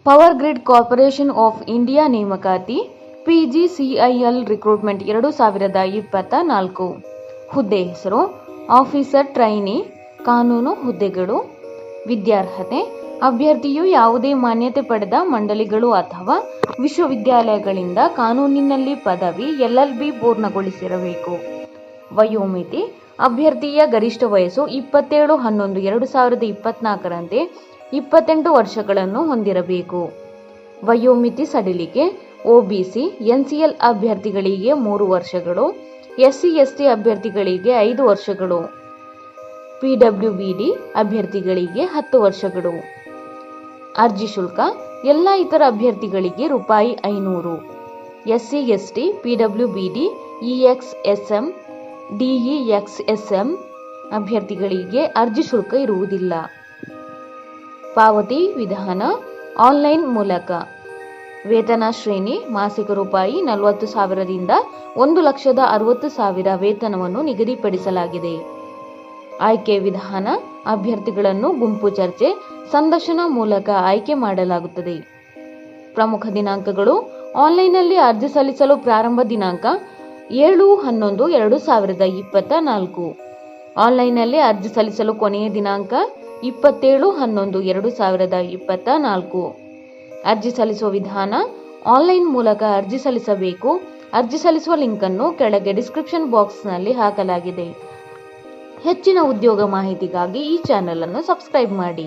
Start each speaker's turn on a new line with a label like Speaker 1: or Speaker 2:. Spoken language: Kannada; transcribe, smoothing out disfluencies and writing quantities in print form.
Speaker 1: Power grid corporation of India ನೇಮಕಾತಿ PGCIL ರಿಕ್ರೂಟ್ಮೆಂಟ್ 2024. ಹುದ್ದೆ ಹೆಸರು ಆಫೀಸರ್ ಟ್ರೈನಿ. ಕಾನೂನು ಹುದ್ದೆಗಳು. ವಿದ್ಯಾರ್ಹತೆ ಅಭ್ಯರ್ಥಿಯು ಯಾವುದೇ ಮಾನ್ಯತೆ ಪಡೆದ ಮಂಡಳಿಗಳು ಅಥವಾ ವಿಶ್ವವಿದ್ಯಾಲಯಗಳಿಂದ ಕಾನೂನಿನಲ್ಲಿ ಪದವಿ LLB ಪೂರ್ಣಗೊಳಿಸಿರಬೇಕು. ವಯೋಮಿತಿ ಅಭ್ಯರ್ಥಿಯ ಗರಿಷ್ಠ ವಯಸ್ಸು 27/11/2024ರಂತೆ 28 ವರ್ಷಗಳನ್ನು ಹೊಂದಿರಬೇಕು. ವಯೋಮಿತಿ ಸಡಿಲಿಕೆ OBC NCL ಅಭ್ಯರ್ಥಿಗಳಿಗೆ 3 ವರ್ಷಗಳು, SC/ST ಅಭ್ಯರ್ಥಿಗಳಿಗೆ 5 ವರ್ಷಗಳು, PWBD ಅಭ್ಯರ್ಥಿಗಳಿಗೆ 10 ವರ್ಷಗಳು. ಅರ್ಜಿ ಶುಲ್ಕ ಎಲ್ಲ ಇತರ ಅಭ್ಯರ್ಥಿಗಳಿಗೆ ₹500. SC/ST PWBD EXSM DEXSM ಅಭ್ಯರ್ಥಿಗಳಿಗೆ ಅರ್ಜಿ ಶುಲ್ಕ ಇರುವುದಿಲ್ಲ. ಪಾವತಿ ವಿಧಾನ ಆನ್ಲೈನ್ ಮೂಲಕ. ವೇತನ ಶ್ರೇಣಿ ಮಾಸಿಕ ₹40,000ರಿಂದ 1,60,000 ವೇತನವನ್ನು ನಿಗದಿಪಡಿಸಲಾಗಿದೆ. ಆಯ್ಕೆ ವಿಧಾನ ಅಭ್ಯರ್ಥಿಗಳನ್ನು ಗುಂಪು ಚರ್ಚೆ, ಸಂದರ್ಶನ ಮೂಲಕ ಆಯ್ಕೆ ಮಾಡಲಾಗುತ್ತದೆ. ಪ್ರಮುಖ ದಿನಾಂಕಗಳು ಆನ್ಲೈನ್ನಲ್ಲಿ ಅರ್ಜಿ ಸಲ್ಲಿಸಲು ಪ್ರಾರಂಭ ದಿನಾಂಕ 7/11/2024. ಆನ್ಲೈನ್ನಲ್ಲಿ ಅರ್ಜಿ ಸಲ್ಲಿಸಲು ಕೊನೆಯ ದಿನಾಂಕ 27/11/2024. ಅರ್ಜಿ ಸಲ್ಲಿಸುವ ವಿಧಾನ ಆನ್ಲೈನ್ ಮೂಲಕ ಅರ್ಜಿ ಸಲ್ಲಿಸಬೇಕು. ಅರ್ಜಿ ಸಲ್ಲಿಸುವ ಲಿಂಕನ್ನು ಕೆಳಗೆ ಡಿಸ್ಕ್ರಿಪ್ಷನ್ ಬಾಕ್ಸ್ನಲ್ಲಿ ಹಾಕಲಾಗಿದೆ. ಹೆಚ್ಚಿನ ಉದ್ಯೋಗ ಮಾಹಿತಿಗಾಗಿ ಈ ಚಾನೆಲ್ ಅನ್ನು ಸಬ್ಸ್ಕ್ರೈಬ್ ಮಾಡಿ.